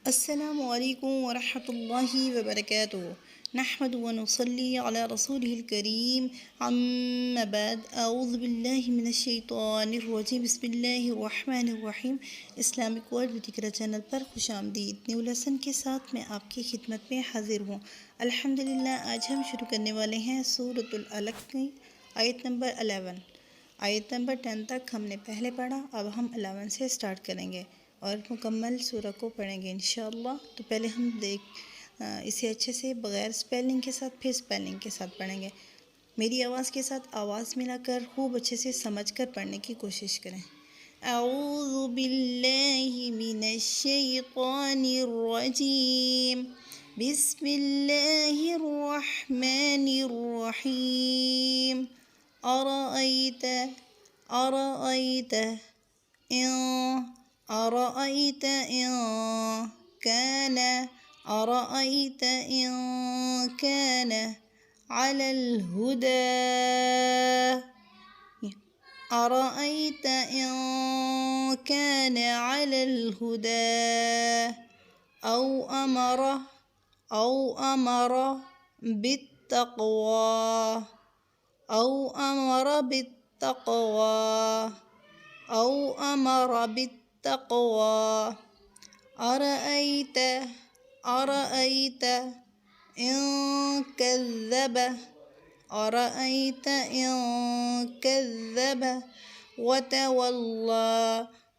السلام علیکم ورحمۃ اللہ وبرکاتہ نحمد ونصلی علی رسول الکریم اما بعد اعوذ باللہ من الشیطان الرجیم بسم اللہ الرحمن الرحیم اسلامک ورلڈ وٹیکرا چینل پر خوش آمدید۔ نیو لیسن کے ساتھ میں آپ کی خدمت میں حاضر ہوں۔ الحمدللہ آج ہم شروع کرنے والے ہیں سورۃ العلق کی آیت نمبر 11۔ آیت نمبر 10 تک ہم نے پہلے پڑھا، اب ہم 11 سے سٹارٹ کریں گے اور مکمل سورہ کو پڑھیں گے انشاءاللہ۔ تو پہلے ہم اسے اچھے سے بغیر سپیلنگ کے ساتھ پھر سپیلنگ کے ساتھ پڑھیں گے۔ میری آواز کے ساتھ آواز ملا کر خوب اچھے سے سمجھ کر پڑھنے کی کوشش کریں۔ اعوذ باللہ من الشیطان الرجیم، بسم اللہ الرحمن الرحیم۔ أرأيت إن كان على الهدى أرأيت إن كان على الهدى أو أمر بالتقوى أرأيت إن كذب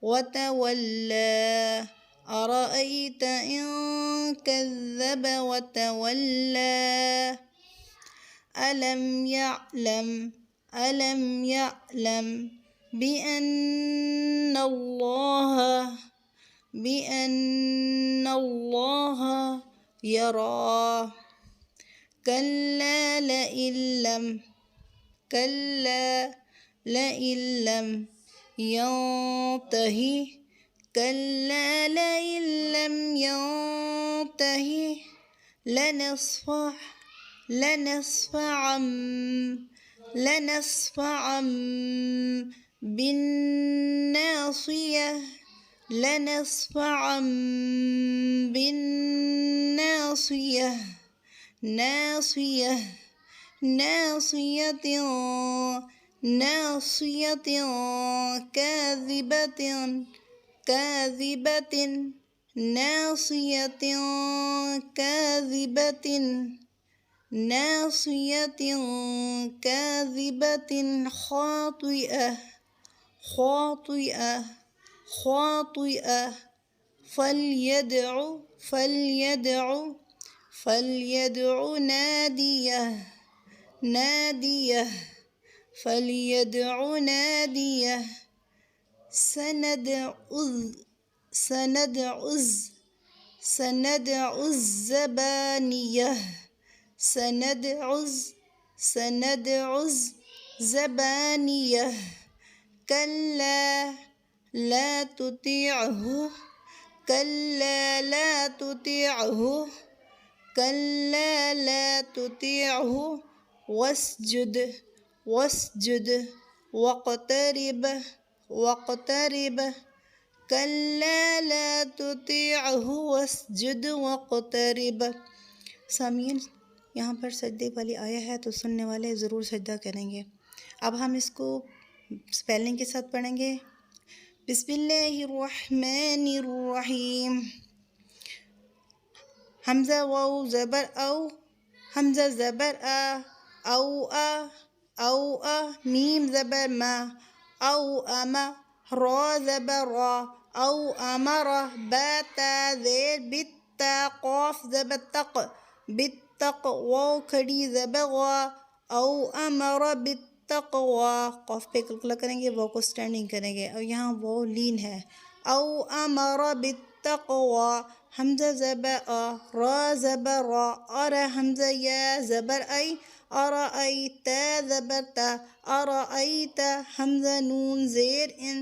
وتولى أرأيت إن كذب وتولى ألم يعلم بأن الله يرى كلا لئن لم ينته لنصفعا بالناصية ناصية كاذبة خاطئة فليدع ناديه سندع الزبانية كلا لا تطيعه واسجد واقترب كلا لا تطيعه واسجد واقترب۔ سامعین، یہاں پر سجدے والی آیا ہے تو سننے والے ضرور سجدہ کریں گے۔ اب ہم اس کو سپیلنگ کے ساتھ پڑھیں گے۔ بسم اللہ الرحمن الرحیم۔ حمزہ واو زبر او، حمزہ زبر او میم زبر ما، او اما را زبر را، او امر با تا زیر بتا قاف زبر تق بالتق واو کھڑی زبر غا، او امر بالتقوی قاف پہ کلکلا کریں گے، واو کو سٹینڈنگ کریں گے اور یہاں واو لین ہے۔ او امر بالتقوی، حمزہ زبر را زبر را، اور حمزہ یا زبر ای، ارأیت زبر تا، ارأیت حمزہ نون زیر ان،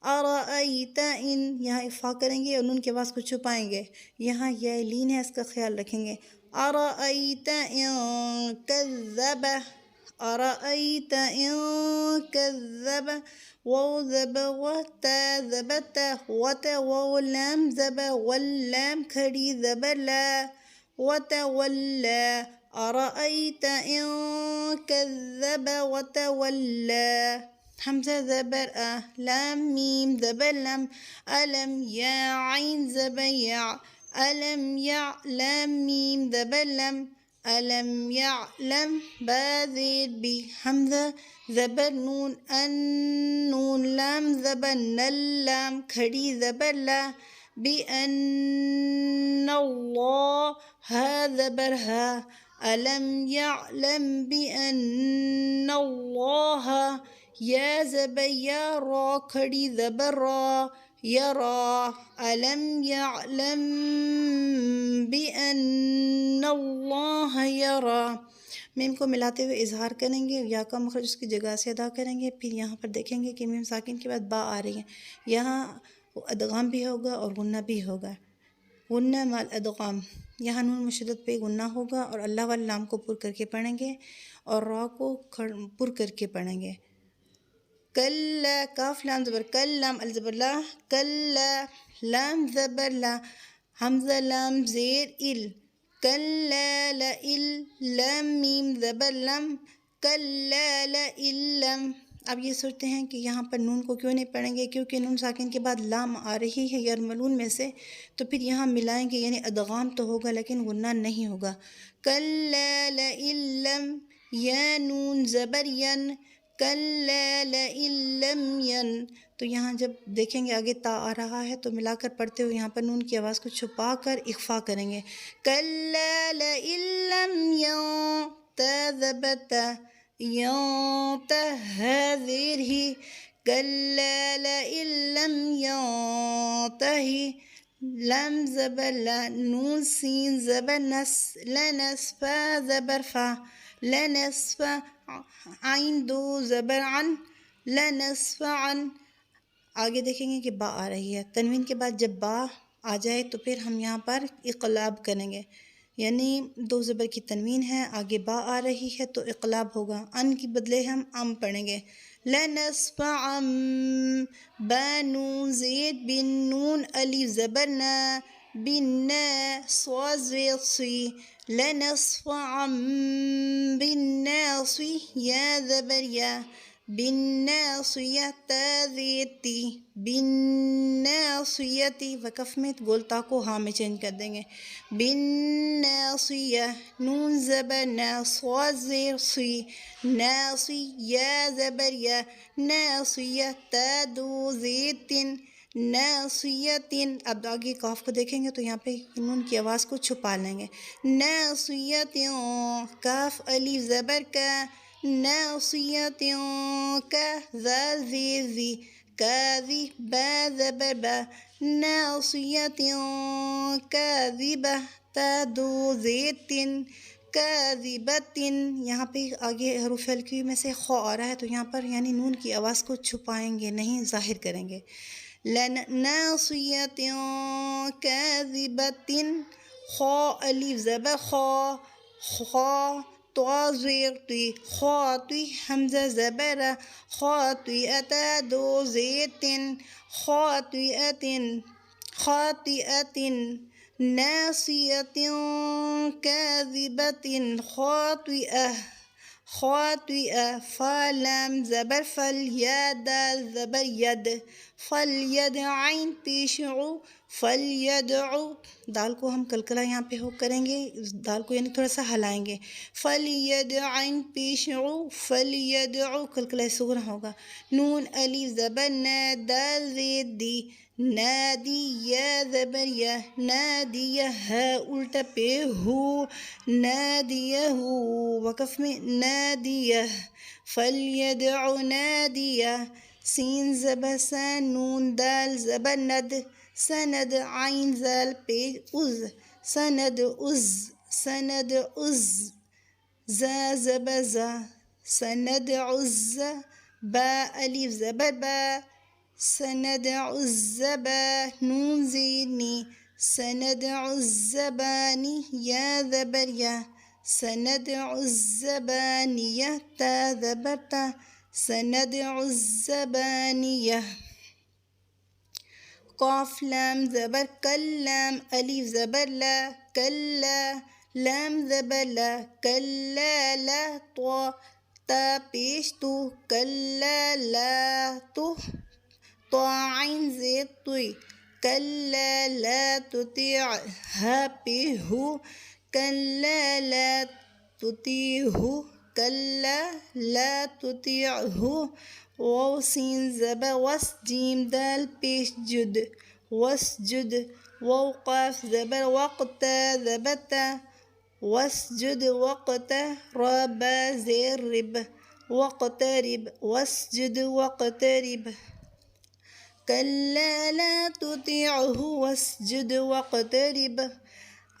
ارأیت ان، یہاں افا کریں گے اور نون کے آواز کو چھپائیں گے، یہاں یہ لین ہے، اس کا خیال رکھیں گے۔ ارأیت ان کذب، أرأيت إن كذب واو زب وتا زبت وت واو لام زب واللام کھڑی زبر لا وتولى أرأيت إن كذب وتولى حمزة زبر لام ميم زبر لم ألم يا عين زبر يع ألم يعلم ميم زبر لم ألم يعلم باذر بي حمزة زبر نون النون لام زبر اللام کھڑی زبر لا بأن الله هذا برها ألم يعلم بأن الله يا زبر يا را کھڑی زبر را يرى ألم يعلم بأن الله يرى میم کو ملاتے ہوئے اظہار کریں گے، یا کا مخرج اس کی جگہ سے ادا کریں گے. پھر یہاں پر دیکھیں گے کہ میم ساکن کے بعد با آ رہی ہے، یہاں ادغام بھی ہوگا اور غنہ بھی ہوگا. غنہ مال ادغام، یہاں نون مشدد پہ غنہ ہوگا اور اللہ والے لام کو پر کر کے پڑھیں گے اور را کو پر کر کے پڑھیں گے. کل کاف لام زبر کل لام الزبر لا کل لام زبر لا حمزہ لام زیر ال کلا لئل لام میم زبر لم کلا لئلم. اب یہ سوچتے ہیں کہ یہاں پر نون کو کیوں نہیں پڑھیں گے، کیونکہ نون ساکن کے بعد لام آ رہی ہے یرملون میں سے، تو پھر یہاں ملائیں گے، یعنی ادغام تو ہوگا لیکن غنہ نہیں ہوگا. کلا لئلم یا نون زبر ین کلا لئلم ین. تو یہاں جب دیکھیں گے آگے تا آ رہا ہے تو ملا کر پڑھتے ہوئے یہاں پر نون کی آواز کو چھپا کر اخفا کریں گے. کلا لئلم ین تا زبت ین تا زیر ہی کلا لئلم ینتہی لام زبر لا نون سین زبر نس لنس فا زبر فا لنصف عین دو زبر عن لنصف عن. آگے دیکھیں گے کہ با آ رہی ہے، تنوین کے بعد جب با آ جائے تو پھر ہم یہاں پر اقلاب کریں گے، یعنی دو زبر کی تنوین ہے، آگے با آ رہی ہے تو اقلاب ہوگا. ان کی بدلے ہم ام پڑھیں گے. لنصف عن با نون زید بن نون الف زبر نا بنا صاد زید صی لنصف عن بالناصی یا زبر یا بالناصیہ تا زید تی بالناصیتی. وقف میں گولتا کو ہاں میں چینج کر دیں گے. بالناصیہ نون زبر نا صاد زیر صی ناصی یا زبر یا ناصیہ تا دو زید تن ناصیتن. اب آگے کاف کو دیکھیں گے تو یہاں پہ نون کی آواز کو چھپا لیں گے. ناصیتن کاف الف زبر کا ناصیتن کا ذال زیر زی کاذی با زبر با ناصیتن کاذبہ تا دو زید تن کاذبتن. یہاں پہ آگے حروف ہلکی میں سے خو آ رہا ہے تو یہاں پر یعنی نون کی آواز کو چھپائیں گے، نہیں ظاہر کریں گے. ناصیۃ کاذبۃ خو الف زبر خو خو طا زیر طی خاطی حمزہ زبر خاطئۃ دو زید تن خاطئۃ خاطئۃ ناصیۃ کاذبۃ خاطئہ خاطئہ فا لام زبر فل یا دال زبر ید فلید عین پیش عو فلیدعو. دال کو ہم کلکلا یہاں پہ ہو کریں گے، دال کو یعنی تھوڑا سا ہلائیں گے. فلیدعن پیش عو فلیدعو کلکلا صغرا ہوگا. نون الف زبر نا دال زید دی نادی یا زبر یا نادیہ ہے الٹا پہ ہو نادیہ ہو. وقف میں نادیہ فلیدعو نادیہ سین زبر سا نون دال زبر ند سند عین زال پہ عز سند عز سند عز زا زبر زا سند عز با الف زبر با سند عزبا نون زینی سند عزبانی یا زبر یا سندع الزبانية تا ذبتا سندع الزبانية. قاف لام زبر كلام ألف زبر لا كلا لام زبر لا كلا لا طا تا پیش تو كلا لا تو طا عين زيت طي كلا لا تطيع ها بي هو كلا لا تطيعه كلا لا تطيعه. واو سين زبا وسجيم دال بيش جد واسجد. واو قاف زبا وقت ذبتا واسجد وقت ربا زير رب واقترب واسجد واقترب. كلا لا تطيعه واسجد واقترب.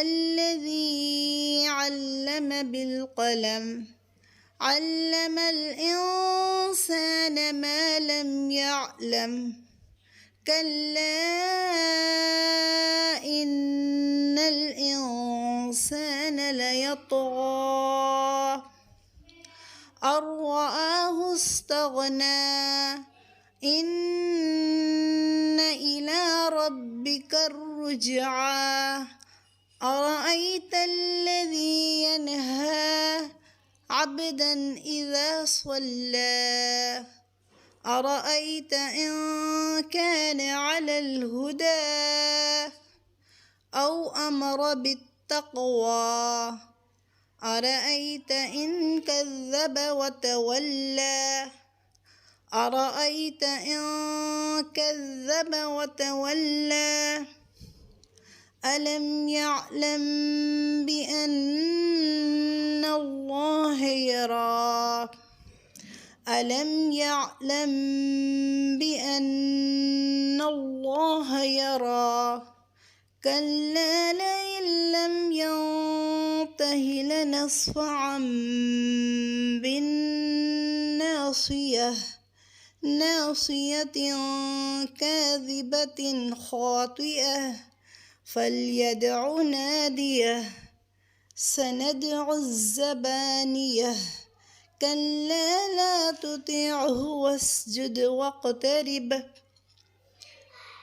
الذي علم بالقلم علم الإنسان ما لم يعلم كلا إن الإنسان ليطغى أن رآه استغنى إن إلى ربك الرجعى أرأيت الذي ينهى عبدا إذا صلى أرأيت إن كان على الهدى أو أمر بالتقوى أرأيت إن كذب وتولى أرأيت إن كذب وتولى ألم يعلم بأن الله يرى ألم يعلم بأن الله يرى كلا لئن لم ينته لنصفعا بالناصية ناصية كاذبة خاطئة فليدع ناديه سندع الزبانية كلا لا تطيعه واسجد واقترب.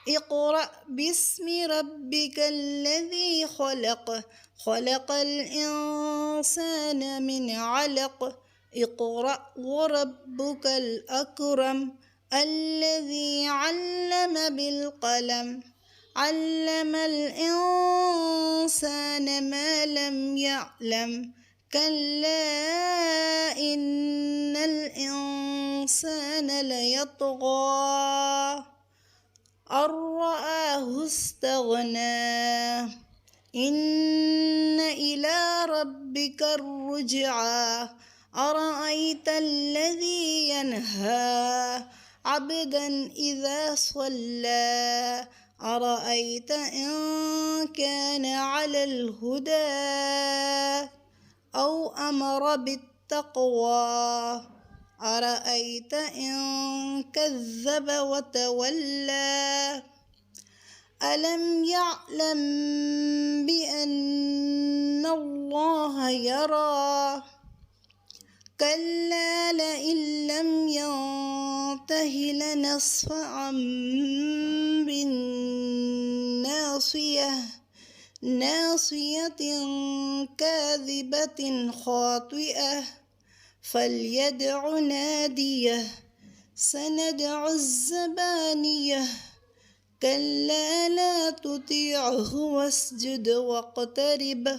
اقرأ باسم ربك الذي خلق خلق الإنسان من علق. اقرأ وربك الأكرم الذي علم بالقلم علم الإنسان ما لم يعلم كلا إن الإنسان ليطغى أن رآه استغنى إن إلى ربك الرجعى أرأيت الذي ينهى عبدا إذا صلى أرأيت إن كان على الهدى أو أمر بالتقوى أرأيت إن كذب وتولى ألم يعلم بأن الله يرى كلا لئن لم ينته لنصفعا بالناصية ناصية كاذبة خاطئة فليدع ناديه سندع الزبانية كلا لا تطيعه واسجد واقترب.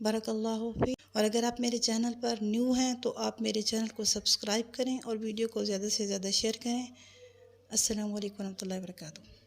بارک اللہ فی. اور اگر آپ میرے چینل پر نیو ہیں تو آپ میرے چینل کو سبسکرائب کریں اور ویڈیو کو زیادہ سے زیادہ شیئر کریں. السلام علیکم ورحمۃ اللہ وبرکاتہ.